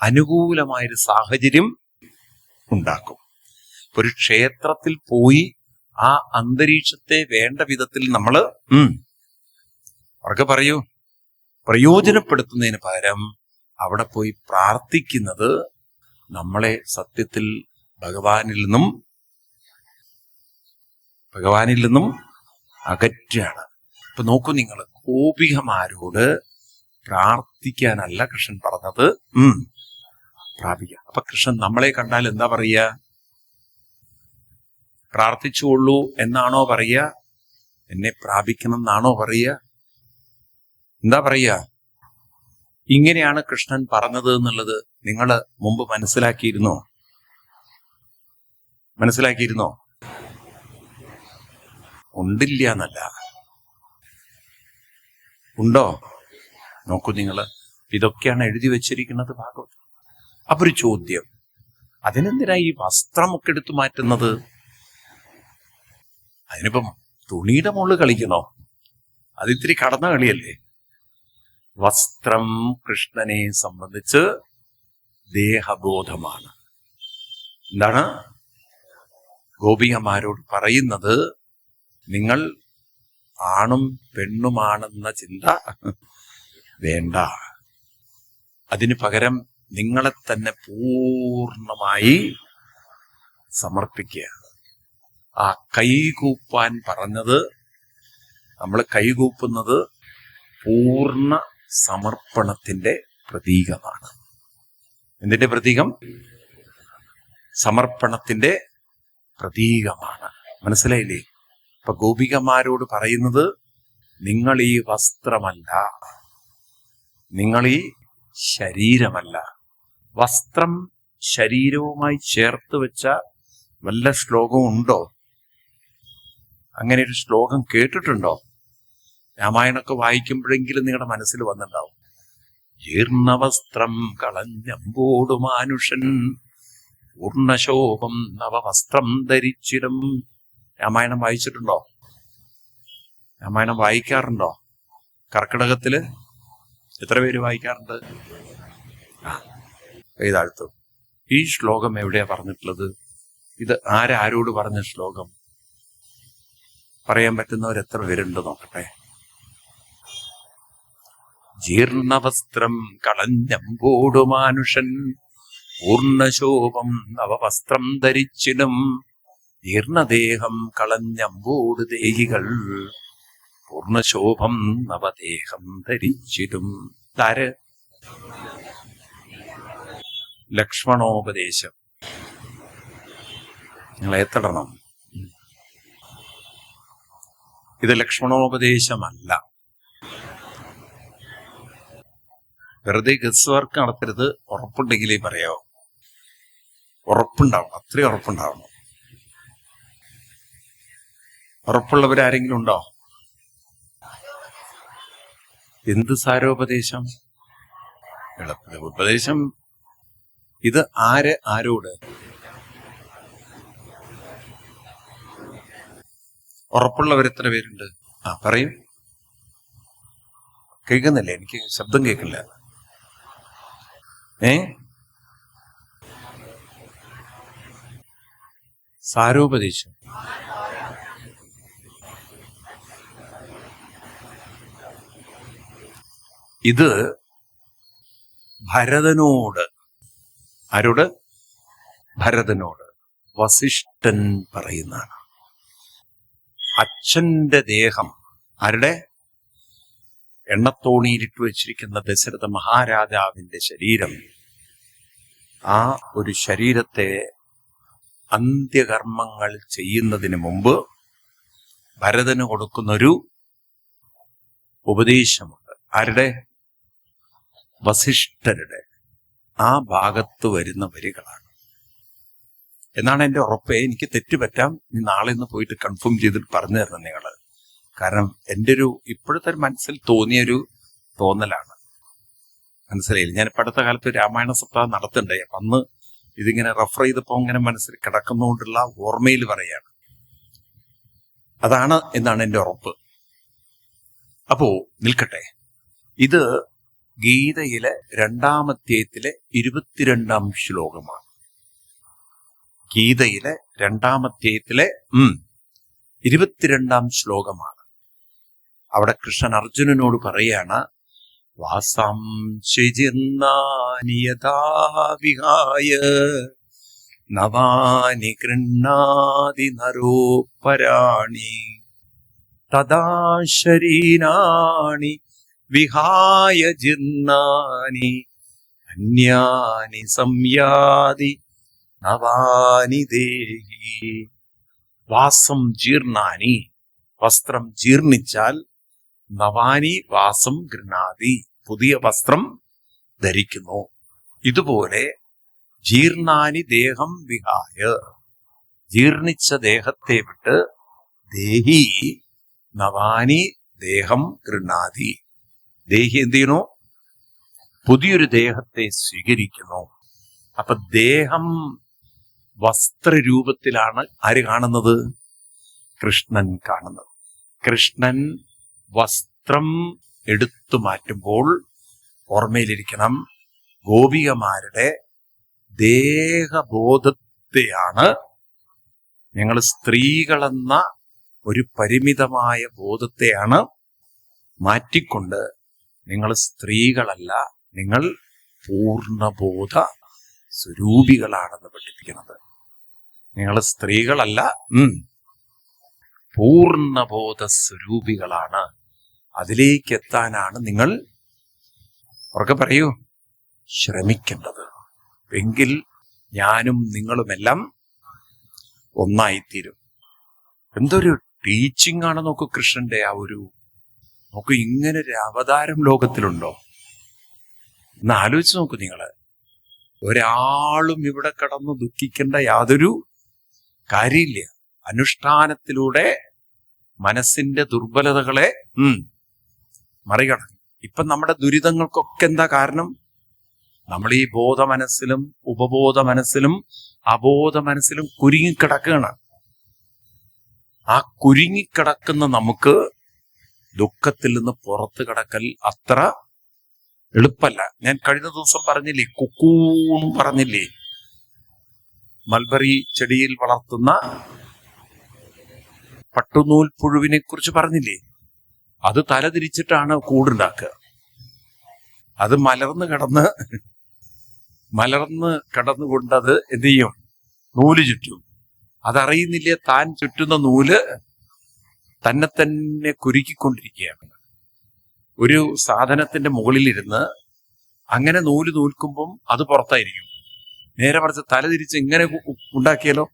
അനുകൂലമായൊരു സാഹചര്യം ഉണ്ടാക്കും. ഒരു ക്ഷേത്രത്തിൽ പോയി ആ അന്തരീക്ഷത്തെ വേണ്ട വിധത്തിൽ നമ്മൾ അവർക്ക് പറയൂ പ്രയോജനപ്പെടുത്തുന്നതിന് പകരം അവിടെ പോയി പ്രാർത്ഥിക്കുന്നത് നമ്മളെ സത്യത്തിൽ ഭഗവാനിൽ നിന്നും അകറ്റാണ്. ഇപ്പൊ നോക്കൂ, നിങ്ങൾ ഗോപികമാരോട് പ്രാർത്ഥിക്കാനല്ല കൃഷ്ണൻ പറഞ്ഞത്, പ്രാപിക്കുക. അപ്പൊ കൃഷ്ണൻ നമ്മളെ കണ്ടാൽ എന്താ പറയുക? പ്രാർത്ഥിച്ചുകൊള്ളൂ എന്നാണോ പറയുക? എന്നെ പ്രാപിക്കണം എന്നാണോ പറയുക? എന്താ പറയുക? ഇങ്ങനെയാണ് കൃഷ്ണൻ പറഞ്ഞത് എന്നുള്ളത് നിങ്ങൾ മുമ്പ് മനസ്സിലാക്കിയിരുന്നോ? ഉണ്ടില്ല എന്നല്ല, ഉണ്ടോ? നോക്കൂ നിങ്ങൾ, ഇതൊക്കെയാണ് എഴുതി വെച്ചിരിക്കുന്നത് ഭാഗവതം. അപ്പൊ ഒരു ചോദ്യം, അതിനെന്തിനാ ഈ വസ്ത്രമൊക്കെ എടുത്തു മാറ്റുന്നത്? അതിനിപ്പം തുണിയുടെ മുകളിൽ കളിക്കണോ? അതിത്തിരി കടന്ന കളിയല്ലേ? വസ്ത്രം കൃഷ്ണനെ സംബന്ധിച്ച് ദേഹബോധമാണ്. എന്താണ് ഗോപികമാരോട് പറയുന്നത്? നിങ്ങൾ ആണും പെണ്ണുമാണെന്ന ചിന്ത വേണ്ട. അതിനു പകരം നിങ്ങളെ തന്നെ പൂർണ്ണമായി സമർപ്പിക്കുക. ആ കൈകൂപ്പാൻ പറഞ്ഞത്, നമ്മൾ കൈകൂപ്പുന്നത് പൂർണ്ണ സമർപ്പണത്തിന്റെ പ്രതീകമാണ്. എന്തിന്റെ പ്രതീകം? സമർപ്പണത്തിന്റെ പ്രതീകമാണ്. മനസ്സിലായില്ലേ? ഇപ്പൊ ഗോപികമാരോട് പറയുന്നത്, നിങ്ങൾ ഈ വസ്ത്രമല്ല, നിങ്ങൾ ഈ ശരീരമല്ല. വസ്ത്രം ശരീരവുമായി ചേർത്ത് വെച്ച വല്ല ശ്ലോകവും ഉണ്ടോ? അങ്ങനെ ഒരു ശ്ലോകം കേട്ടിട്ടുണ്ടോ? രാമായണമൊക്കെ വായിക്കുമ്പോഴെങ്കിലും നിങ്ങളുടെ മനസ്സിൽ വന്നിട്ടുണ്ടാവും. ജീർണവസ്ത്രം കളഞ്ഞമ്പോടു മാനുഷൻ പൂർണ്ണശോഭം നവവസ്ത്രം ധരിച്ചിടും. രാമായണം വായിച്ചിട്ടുണ്ടോ? രാമായണം വായിക്കാറുണ്ടോ? കർക്കിടകത്തില് എത്ര പേര് വായിക്കാറുണ്ട്? എഴുതാഴ്ത്തു. ഈ ശ്ലോകം എവിടെയാ പറഞ്ഞിട്ടുള്ളത്? ഇത് ആരോട് പറഞ്ഞ ശ്ലോകം? പറയാൻ പറ്റുന്നവർ എത്ര പേരുണ്ട് നോക്കട്ടെ. ജീർണവസ്ത്രം കളഞ്ഞമ്പോടു മാനുഷൻ പൂർണ്ണശോഭം നവവസ്ത്രം ധരിച്ചിടും. ജീർണദേഹം കളഞ്ഞമ്പോട് ദേഹികൾ പൂർണ്ണശോഭം നവദേഹം ധരിച്ചിടും. ഇതാര്? ലക്ഷ്മണോപദേശം. നിങ്ങൾ എത്തണം. ഇത് ലക്ഷ്മണോപദേശമല്ല. വെറുതെ ഗസ് വർക്ക് നടത്തരുത്. ഉറപ്പുണ്ടെങ്കിലേ പറയാവോ. ഉറപ്പുണ്ടാവണം, അത്രയും ഉറപ്പുണ്ടാവണം. ഉറപ്പുള്ളവരാരെങ്കിലും ഉണ്ടോ? എന്ത് സാരോപദേശം? ഉപദേശം. ഇത് ആരോട്? ഉറപ്പുള്ളവർ എത്ര പേരുണ്ട്? പറയും. കേൾക്കുന്നില്ലേ? എനിക്ക് ശബ്ദം കേൾക്കില്ല. സാരോപദേശം. ഇത് ഭരതനോട്. ആരോട്? ഭരതനോട് വസിഷ്ഠൻ പറയുന്നതാണ്. അച്ഛന്റെ ദേഹം, ആരുടെ? എണ്ണത്തോണിയിലിട്ട് വെച്ചിരിക്കുന്ന ദശരഥ മഹാരാജാവിന്റെ ശരീരം. ആ ഒരു ശരീരത്തെ അന്ത്യകർമ്മങ്ങൾ ചെയ്യുന്നതിന് മുമ്പ് ഭരതന് കൊടുക്കുന്നൊരു ഉപദേശമുണ്ട്. ആരുടെ? വസിഷ്ഠരുടെ. ആ ഭാഗത്ത് വരുന്ന വരികളാണ് എന്നാണ് എൻ്റെ ഉറപ്പ്. എനിക്ക് തെറ്റുപറ്റാം. നാളെ ഒന്ന് പോയിട്ട് കൺഫേം ചെയ്തിട്ട് പറഞ്ഞു തരണം നിങ്ങൾ. കാരണം എൻ്റെ ഒരു ഇപ്പോഴത്തെ ഒരു മനസ്സിൽ തോന്നിയൊരു തോന്നലാണ്. മനസ്സിലായില്ല. ഞാനിപ്പോൾ അടുത്ത കാലത്ത് രാമായണ സപ്താഹം നടത്തുന്നുണ്ടായി. അപ്പം അന്ന് ഇതിങ്ങനെ റെഫർ ചെയ്തപ്പോ ഇങ്ങനെ മനസ്സിൽ കിടക്കുന്നതുകൊണ്ടുള്ള ഓർമ്മയിൽ പറയാണ്. അതാണ് എന്നാണ് എൻ്റെ ഉറപ്പ്. അപ്പോ നിൽക്കട്ടെ. ഇത് ഗീതയിലെ 2-ാം അധ്യായത്തിലെ 22-ാം ശ്ലോകമാണ്. ഗീതയിലെ 2-ാം അധ്യായത്തിലെ 22-ാം ശ്ലോകമാണ്. അവിടെ കൃഷ്ണൻ അർജുനനോട് പറയാണ്, വാസം ശിജിർനാനിയതാ വിഹായ നവാനി ഗൃഹ്ണാതി നരോപരാണി തദാ ശരീരാണി വിഹായ ജീർണാനി അന്യാനി സംയാതി നവാനി ദേഹി. വാസം ജീർണാനി, വസ്ത്രം ജീർണിച്ചാൽ, നവാനി വാസം ഗൃഹാതി, പുതിയ വസ്ത്രം ധരിക്കുന്നു. ഇതുപോലെ ജീർണാനി ദേഹം വിഹായ, ജീർണിച്ച ദേഹത്തെ വിട്ട് ദേഹി നവാനി ദേഹം ഗൃഹാതി, ദേഹി എന്ത് ചെയ്യുന്നു? പുതിയൊരു ദേഹത്തെ സ്വീകരിക്കുന്നു. അപ്പൊ ദേഹം വസ്ത്രരൂപത്തിലാണ് ആര് കാണുന്നത്? കൃഷ്ണൻ കാണുന്നത്. കൃഷ്ണൻ വസ്ത്രം എടുത്തു മാറ്റുമ്പോൾ ഓർമ്മയിലിരിക്കണം, ഗോപികമാരുടെ ദേഹബോധത്തെയാണ്, ഞങ്ങൾ സ്ത്രീകളെന്ന ഒരു പരിമിതമായ ബോധത്തെയാണ് മാറ്റിക്കൊണ്ട് നിങ്ങൾ സ്ത്രീകളല്ല, നിങ്ങൾ പൂർണ്ണബോധ സ്വരൂപികളാണെന്ന് പഠിപ്പിക്കുന്നത്. നിങ്ങൾ സ്ത്രീകളല്ല, പൂർണ്ണബോധ സ്വരൂപികളാണ്. അതിലേക്ക് എത്താനാണ് നിങ്ങൾ, ഉറക്കെ പറയൂ, ശ്രമിക്കേണ്ടത്. എങ്കിൽ ഞാനും നിങ്ങളുമെല്ലാം ഒന്നായിത്തീരും. എന്തൊരു ടീച്ചിങ് ആണ് നോക്കൂ കൃഷ്ണന്റെ ആ ഒരു. നോക്കൂ, ഇങ്ങനെ ഒരു അവതാരം ലോകത്തിലുണ്ടോ എന്ന് ആലോചിച്ച് നോക്കൂ നിങ്ങള്. ഒരാളും ഇവിടെ കടന്ന് ദുഃഖിക്കേണ്ട യാതൊരു കാര്യമില്ല. അനുഷ്ഠാനത്തിലൂടെ മനസ്സിന്റെ ദുർബലതകളെ മറികടക്കും. ഇപ്പൊ നമ്മുടെ ദുരിതങ്ങൾക്കൊക്കെ എന്താ കാരണം? നമ്മൾ ഈ ബോധ മനസ്സിലും ഉപബോധ മനസ്സിലും അബോധ മനസ്സിലും കുരുങ്ങിക്കിടക്കുകയാണ്. ആ കുരുങ്ങിക്കിടക്കുന്ന നമുക്ക് ദുഃഖത്തിൽ നിന്ന് പുറത്തു കടക്കൽ അത്ര എളുപ്പല്ല. ഞാൻ കഴിഞ്ഞ ദിവസം പറഞ്ഞില്ലേ, കുക്കൂൺ പറഞ്ഞില്ലേ, മൽബറി ചെടിയിൽ വളർത്തുന്ന പട്ടുനൂൽ പുഴുവിനെ കുറിച്ച് പറഞ്ഞില്ലേ. അത് തലതിരിച്ചിട്ടാണ് കൂടുണ്ടാക്കുക. അത് മലർന്ന് കിടന്നുകൊണ്ടത് എന്ത് ചെയ്യും? നൂല് ചുറ്റും. അതറിയുന്നില്ല, താൻ ചുറ്റുന്ന നൂല് തന്നെ കുരുക്കിക്കൊണ്ടിരിക്കുകയാണ്. ഒരു സാധനത്തിന്റെ മുകളിലിരുന്ന് അങ്ങനെ നൂല് നൂൽക്കുമ്പം അത് പുറത്തായിരിക്കും. നേരെ മറിച്ച് തലതിരിച്ച് ഇങ്ങനെ ഉണ്ടാക്കിയാലോ,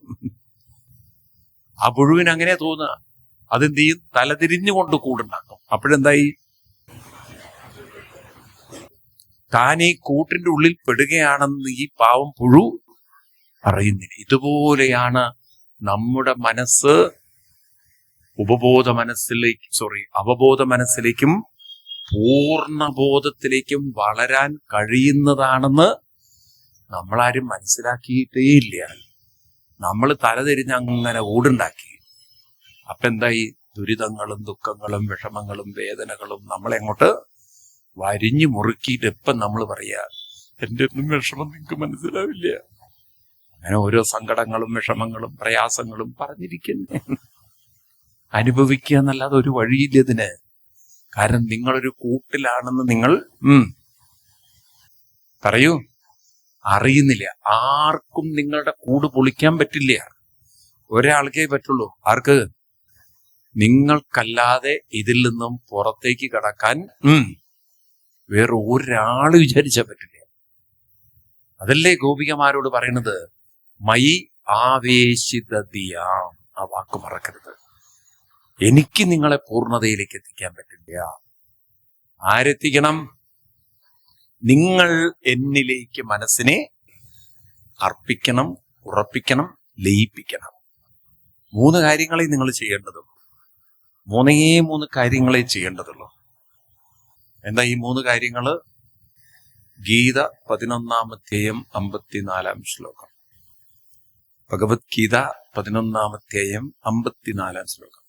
ആ പുഴുവിന് അങ്ങനെ തോന്നുക. അതെന്ത് ചെയ്യും? തലതിരിഞ്ഞുകൊണ്ട് കൂടുണ്ടാക്കും. അപ്പോഴെന്തായി? താൻ ഈ കൂട്ടിന്റെ ഉള്ളിൽ പെടുകയാണെന്ന് ഈ പാവം പുഴു അറിയുന്നില്ല. ഇതുപോലെയാണ് നമ്മുടെ മനസ്സ് അവബോധ മനസ്സിലേക്കും പൂർണ്ണബോധത്തിലേക്കും വളരാൻ കഴിയുന്നതാണെന്ന് നമ്മളാരും മനസ്സിലാക്കിയിട്ടേ ഇല്ല. നമ്മൾ തലതിരിഞ്ഞ് അങ്ങനെ ഊടുണ്ടാക്കി. അപ്പൊ എന്തായി? ദുരിതങ്ങളും ദുഃഖങ്ങളും വിഷമങ്ങളും വേദനകളും നമ്മളെ അങ്ങോട്ട് വരിഞ്ഞു മുറുക്കിയിട്ട് ഇപ്പം നമ്മൾ പറയാ, എന്റെ ഒന്നും വിഷമം നിങ്ങൾക്ക് മനസ്സിലാവില്ല. അങ്ങനെ ഓരോ സങ്കടങ്ങളും വിഷമങ്ങളും പ്രയാസങ്ങളും പറഞ്ഞിരിക്കുന്നേ, അനുഭവിക്കുക എന്നല്ലാതെ ഒരു വഴിയില്ല ഇതിന്. കാരണം നിങ്ങളൊരു കൂട്ടിലാണെന്ന് നിങ്ങൾ പറയൂ, അറിയുന്നില്ല. ആർക്കും നിങ്ങളുടെ കൂട് പൊളിക്കാൻ പറ്റില്ല. ഒരാൾക്കേ പറ്റുള്ളൂ. ആർക്ക്? നിങ്ങൾക്കല്ലാതെ ഇതിൽ നിന്നും പുറത്തേക്ക് കടക്കാൻ വേറെ ഒരാൾ വിചാരിച്ചാൽ പറ്റില്ല. അതല്ലേ ഗോപികമാരോട് പറയുന്നത്, മൈ ആവേശിതതിയാം. ആ വാക്ക് മറക്കരുത്. എനിക്ക് നിങ്ങളെ പൂർണ്ണതയിലേക്ക് എത്തിക്കാൻ പറ്റില്ല. ആരെത്തിക്കണം? നിങ്ങൾ എന്നിലേക്ക് മനസ്സിനെ അർപ്പിക്കണം, ഉറപ്പിക്കണം, ലയിപ്പിക്കണം. 3 കാര്യങ്ങളെ നിങ്ങൾ ചെയ്യേണ്ടതുള്ളൂ. 3 കാര്യങ്ങളെ ചെയ്യേണ്ടതുള്ളൂ. എന്താ ഈ 3 കാര്യങ്ങള്? ഗീത 11-ാം അധ്യായം 54-ാം ശ്ലോകം. ഭഗവത്ഗീത 11-ാം 54-ാം ശ്ലോകം.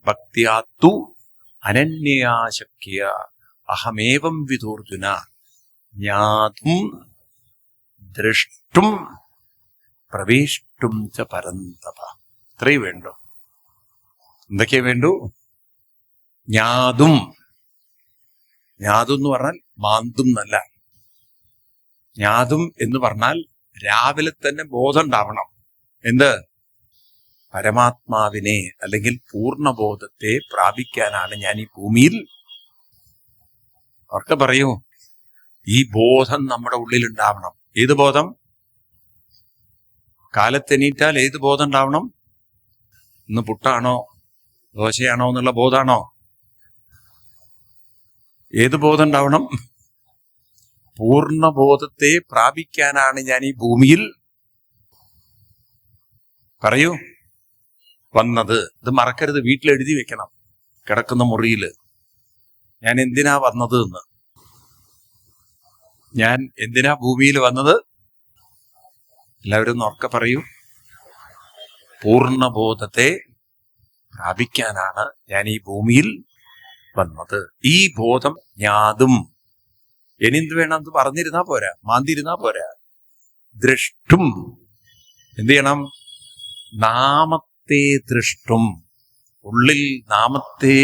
ഭക്തിയാ തു അനന്യയാ ശക്യ അഹമേവം വിദുർജുന ജ്ഞാതും ദ്രഷ്ടും പ്രവേഷ്ടും ച പരന്തപ. ഇത്രയും വേണ്ടു. എന്തൊക്കെയാ വേണ്ടു? ജ്ഞാതും എന്ന് പറഞ്ഞാൽ മാന്തും എന്നല്ല. ജ്ഞാതും എന്ന് പറഞ്ഞാൽ രാവിലെ തന്നെ ബോധം ഉണ്ടാവണം. എന്ത്? പരമാത്മാവിനെ അല്ലെങ്കിൽ പൂർണ്ണബോധത്തെ പ്രാപിക്കാനാണ് ഞാൻ ഈ ഭൂമിയിൽ. അവർക്ക് പറയൂ, ഈ ബോധം നമ്മുടെ ഉള്ളിൽ ഉണ്ടാവണം. ഏത് ബോധം? കാലത്തെണീറ്റാൽ ഏത് ബോധം ഉണ്ടാവണം? ഇന്ന് പുട്ടാണോ ദോശയാണോ എന്നുള്ള ബോധാണോ? ഏത് ബോധം ഉണ്ടാവണം? പൂർണ്ണബോധത്തെ പ്രാപിക്കാനാണ് ഞാൻ ഈ ഭൂമിയിൽ പറയൂ വന്നത്. ഇത് മറക്കരുത്, വീട്ടിലെഴുതി വെക്കണം, കിടക്കുന്ന മുറിയിൽ. ഞാൻ എന്തിനാ വന്നത് എന്ന്. ഞാൻ എന്തിനാ ഭൂമിയിൽ വന്നത്? എല്ലാവരും ഒന്ന് ഉറക്കെ പറയൂ. പൂർണ്ണബോധത്തെ പ്രാപിക്കാനാണ് ഞാൻ ഈ ഭൂമിയിൽ വന്നത്. ഈ ബോധം ജ്ഞാതും. ഇനിന്ത് വേണം? അത് പറഞ്ഞിരുന്നാ പോരാ, മാന്തിരുന്നാ പോരാ. ദ്രഷ്ടും. എന്ത് ചെയ്യണം? നാമത്തെ ദൃഷ്ടും. ഉള്ളിൽ നാമത്തെ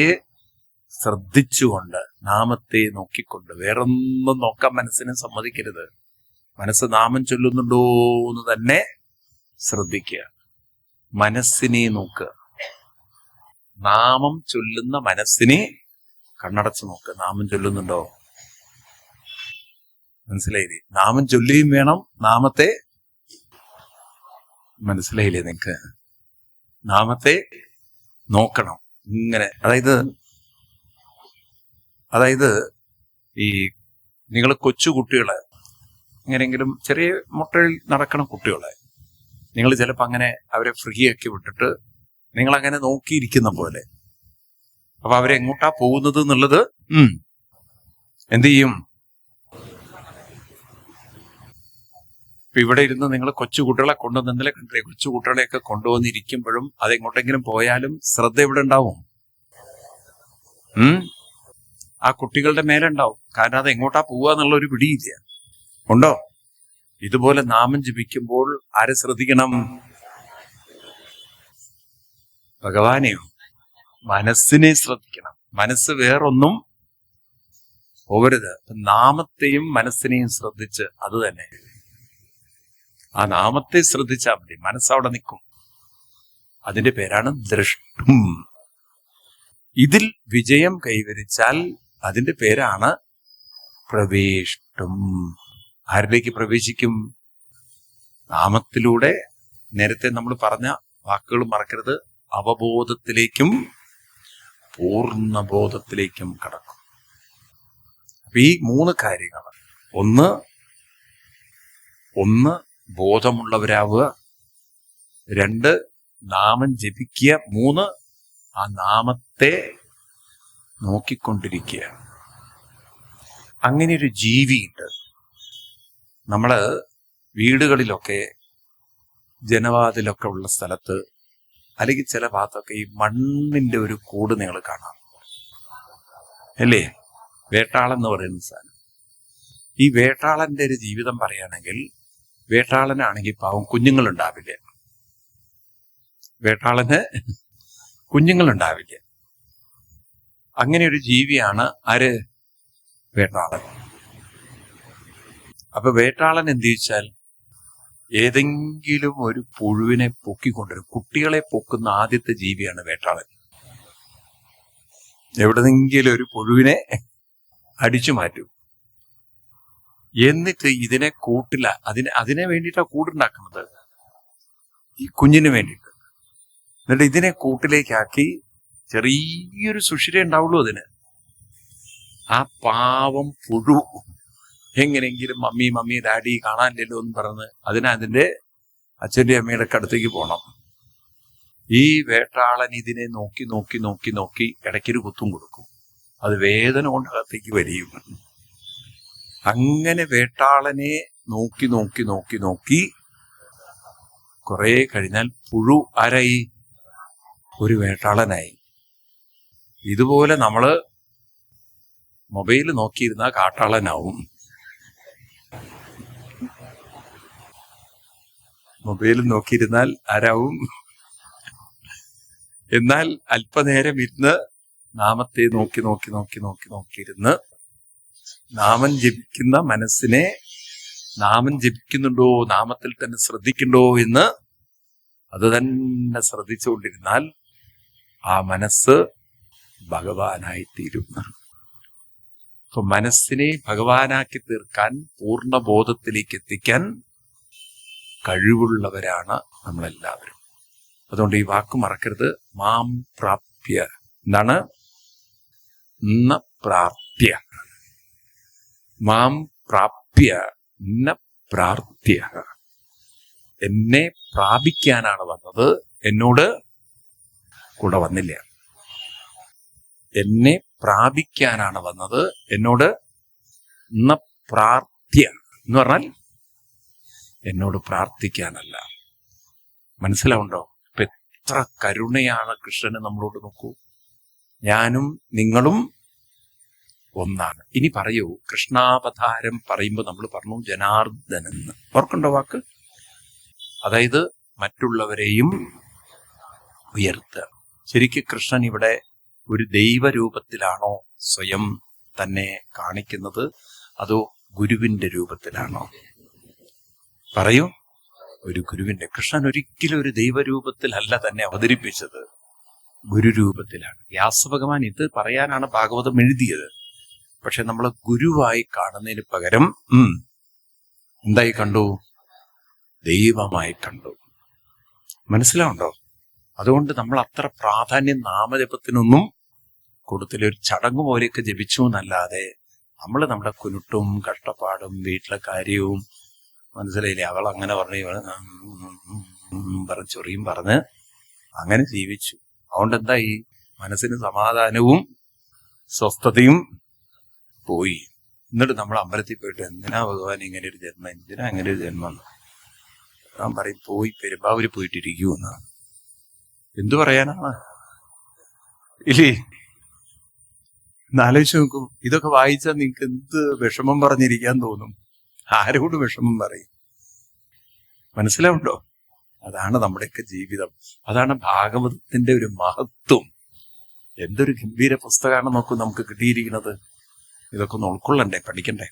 ശ്രദ്ധിച്ചുകൊണ്ട്, നാമത്തെ നോക്കിക്കൊണ്ട്. വേറൊന്നും നോക്കാൻ മനസ്സിനെ സമ്മതിക്കരുത്. മനസ്സ് നാമം ചൊല്ലുന്നുണ്ടോ എന്ന് തന്നെ ശ്രദ്ധിക്കുക. മനസ്സിനെ നോക്കുക. നാമം ചൊല്ലുന്ന മനസ്സിനെ കണ്ണടച്ച് നോക്കുക. നാമം ചൊല്ലുന്നുണ്ടോ? മനസ്സിലായില്ലേ? നാമം ചൊല്ലുകയും വേണം, നാമത്തെ മനസ്സിലായില്ലേ നിങ്ങക്ക്? നാമത്തെ നോക്കണം ഇങ്ങനെ. അതായത് ഈ നിങ്ങൾ കൊച്ചു കുട്ടികളെ, എങ്ങനെയെങ്കിലും ചെറിയ മുട്ടയിൽ നടക്കണ കുട്ടികളെ നിങ്ങൾ ചിലപ്പോൾ അങ്ങനെ അവരെ ഫ്രീ ആക്കി വിട്ടിട്ട് നിങ്ങൾ അങ്ങനെ നോക്കിയിരിക്കുന്ന പോലെ. അപ്പൊ അവരെങ്ങോട്ടാ പോകുന്നത് എന്നുള്ളത് എന്ത് ചെയ്യും? ഇപ്പൊ ഇവിടെ ഇരുന്ന് നിങ്ങൾ കൊച്ചു കുട്ടികളെ കൊണ്ടുവന്നില്ല കണ്ടില്ലേ? കൊച്ചു കുട്ടികളെയൊക്കെ കൊണ്ടുവന്നിരിക്കുമ്പോഴും അതെങ്ങോട്ടെങ്കിലും പോയാലും ശ്രദ്ധ എവിടെ ഉണ്ടാവും? ആ കുട്ടികളുടെ മേലെ ഉണ്ടാവും. കാരണം അത് എങ്ങോട്ടാ പോവുക എന്നുള്ള ഒരു പിടിയില്ല. ഉണ്ടോ? ഇതുപോലെ നാമം ജപിക്കുമ്പോൾ ആരെ ശ്രദ്ധിക്കണം? ഭഗവാനെയോ? മനസ്സിനെ ശ്രദ്ധിക്കണം. മനസ്സ് വേറൊന്നും പോകരുത്. നാമത്തെയും മനസ്സിനെയും ശ്രദ്ധിച്ച് അത് തന്നെ. ആ നാമത്തെ ശ്രദ്ധിച്ചാൽ മതി, മനസ്സവിടെ നിൽക്കും. അതിന്റെ പേരാണ് ദൃഷ്ടും. ഇതിൽ വിജയം കൈവരിച്ചാൽ അതിന്റെ പേരാണ് പ്രവേഷ്ടും. ആരിലേക്ക് പ്രവേശിക്കും? നാമത്തിലൂടെ നേരത്തെ നമ്മൾ പറഞ്ഞ വാക്കുകൾ മറക്കരുത്. അവബോധത്തിലേക്കും പൂർണ്ണബോധത്തിലേക്കും കടക്കും. അപ്പൊ ഈ 3 കാര്യങ്ങൾ, ഒന്ന് ബോധമുള്ളവരാവുക, 2 നാമം ജപിക്കുക, 3 ആ നാമത്തെ നോക്കിക്കൊണ്ടിരിക്കുക. അങ്ങനെ ഒരു ജീവിയുണ്ട്. നമ്മള് വീടുകളിലൊക്കെ ജനവാതിലൊക്കെ ഉള്ള സ്ഥലത്ത് അല്ലെങ്കിൽ ചില ഭാഗത്തൊക്കെ ഈ മണ്ണിന്റെ ഒരു കൂട് നിങ്ങൾ കാണാം അല്ലേ? വേട്ടാളെന്ന് പറയുന്ന സാധനം. ഈ വേട്ടാളന്റെ ഒരു ജീവിതം പറയുകയാണെങ്കിൽ, വേട്ടാളനാണെങ്കിൽ പാവം കുഞ്ഞുങ്ങളുണ്ടാവില്ല. വേട്ടാളന് കുഞ്ഞുങ്ങളുണ്ടാവില്ല. അങ്ങനെ ഒരു ജീവിയാണ് ആര്? വേട്ടാളൻ. അപ്പൊ വേട്ടാളൻ എന്ത് ചോദിച്ചാൽ ഏതെങ്കിലും ഒരു പുഴുവിനെ പൊക്കിക്കൊണ്ടുവരും. കുട്ടികളെ പൊക്കുന്ന ആദ്യത്തെ ജീവിയാണ് വേട്ടാളൻ. എവിടെന്നെങ്കിലും ഒരു പുഴുവിനെ അടിച്ചു മാറ്റും. എന്നിട്ട് ഇതിനെ കൂട്ടില്ല, അതിനെ വേണ്ടിയിട്ടാണ് കൂടുണ്ടാക്കുന്നത്, ഈ കുഞ്ഞിന് വേണ്ടിയിട്ട്. എന്നിട്ട് ഇതിനെ കൂട്ടിലേക്കാക്കി ചെറിയൊരു സുഷിര ഉണ്ടാവുള്ളൂ അതിന്. ആ പാവം പുഴു എങ്ങനെയെങ്കിലും മമ്മി ഡാഡി കാണാനില്ലല്ലോ എന്ന് പറഞ്ഞ് അതിന്റെ അച്ഛൻ്റെ അമ്മയുടെ അടുത്തേക്ക് പോകണം. ഈ വേട്ടാളൻ ഇതിനെ നോക്കി ഇടയ്ക്കൊരു കുത്തും കൊടുക്കും. അത് വേദന കൊണ്ട് അകത്തേക്ക് വരിയും. അങ്ങനെ വേട്ടാളനെ നോക്കി കുറെ കഴിഞ്ഞാൽ പുഴു ആരായി? ഒരു വേട്ടാളനായി. ഇതുപോലെ നമ്മള് മൊബൈൽ നോക്കിയിരുന്ന കാട്ടാളനാവും. മൊബൈൽ നോക്കിയിരുന്നാൽ ആരാവും? എന്നാൽ അല്പനേരം ഇരുന്ന് നാമത്തെ നോക്കിയിരുന്ന് നാമം ജപിക്കുന്ന മനസ്സിനെ നാമം ജപിക്കുന്നുണ്ടോ, നാമത്തിൽ തന്നെ ശ്രദ്ധിക്കുന്നുണ്ടോ എന്ന് അത് തന്നെ ശ്രദ്ധിച്ചുകൊണ്ടിരുന്നാൽ ആ മനസ്സ് ഭഗവാനായി തീരും. അപ്പൊ മനസ്സിനെ ഭഗവാനാക്കി തീർക്കാൻ, പൂർണ്ണബോധത്തിലേക്ക് എത്തിക്കാൻ കഴിവുള്ളവരാണ് നമ്മളെല്ലാവരും. അതുകൊണ്ട് ഈ വാക്ക് മറക്കരുത്. മാം പ്രാപ്യ. എന്താണ്? ന പ്രാപ്യ. മാം പ്രാപ്യ ന പ്രാർത്ഥ്യ. എന്നെ പ്രാപിക്കാനാണ് വന്നത്, എന്നോട് കൂടെ വന്നില്ല. എന്നെ പ്രാപിക്കാനാണ് വന്നത്, എന്നോട് ന പ്രാർത്ഥ്യ എന്ന് പറഞ്ഞാൽ എന്നോട് പ്രാർത്ഥിക്കാനല്ല. മനസ്സിലാവുണ്ടോ? ഇപ്പൊ എത്ര കരുണയാണ് കൃഷ്ണന് നമ്മളോട്. നോക്കൂ, ഞാനും നിങ്ങളും ഒന്നാണ്. ഇനി പറയൂ, കൃഷ്ണാവതാരം പറയുമ്പോൾ നമ്മൾ പറഞ്ഞു ജനാർദ്ദനെന്ന്. ഓർക്കണ്ടോ വാക്ക്? അതായത് മറ്റുള്ളവരെയും ഉയർത്തുക. ശരിക്കും കൃഷ്ണൻ ഇവിടെ ഒരു ദൈവരൂപത്തിലാണോ സ്വയം തന്നെ കാണിക്കുന്നത്, അതോ ഗുരുവിന്റെ രൂപത്തിലാണോ? പറയൂ. ഒരു ഗുരുവിന്റെ. കൃഷ്ണൻ ഒരിക്കലും ഒരു ദൈവരൂപത്തിലല്ല തന്നെ അവതരിപ്പിച്ചത്, ഗുരുരൂപത്തിലാണ്. വ്യാസഭഗവാൻ ഇത് പറയാനാണ് ഭാഗവതം എഴുതിയത്. പക്ഷെ നമ്മൾ ഗുരുവായി കാണുന്നതിന് പകരം എന്തായി കണ്ടു? ദൈവമായി കണ്ടു. മനസ്സിലാവുണ്ടോ? അതുകൊണ്ട് നമ്മൾ അത്ര പ്രാധാന്യം നാമജപത്തിനൊന്നും കൊടുത്തില്ല. ഒരു ചടങ്ങ് പോലെയൊക്കെ ജപിച്ചു എന്നല്ലാതെ നമ്മൾ നമ്മുടെ കുരുട്ടും കഷ്ടപ്പാടും വീട്ടിലെ കാര്യവും, മനസ്സിലായില്ലേ, അവൾ അങ്ങനെ ചൊറിയും പറഞ്ഞ് അങ്ങനെ ജീവിച്ചു. അതുകൊണ്ട് എന്തായി? മനസ്സിന് സമാധാനവും സ്വസ്ഥതയും പോയി. എന്നിട്ട് നമ്മൾ അമ്പലത്തിൽ പോയിട്ട് എന്തിനാ ഭഗവാൻ ഇങ്ങനെ ഒരു ജന്മം, എന്തിനാ അങ്ങനെ ഒരു ജന്മം? ഞാൻ പറയും, പോയി പെരുമ്പാവൂര് പോയിട്ടിരിക്കൂന്ന്. എന്തു പറയാനാണ്? ഇല്ലേ? എന്നാലോചിച്ച് നോക്കൂ. ഇതൊക്കെ വായിച്ചാൽ നിങ്ങൾക്ക് എന്ത് വിഷമം പറഞ്ഞിരിക്കാൻ തോന്നും. ആരോട് വിഷമം പറയും? മനസ്സിലാവുണ്ടോ? അതാണ് നമ്മുടെയൊക്കെ ജീവിതം. അതാണ് ഭാഗവതത്തിന്റെ ഒരു മഹത്വം. എന്തൊരു ഗംഭീര പുസ്തകമാണ് നോക്കൂ നമുക്ക് കിട്ടിയിരിക്കുന്നത്. ഇതൊക്കെ ഒന്ന് ഉൾക്കൊള്ളണ്ടേ, പഠിക്കണ്ടേ?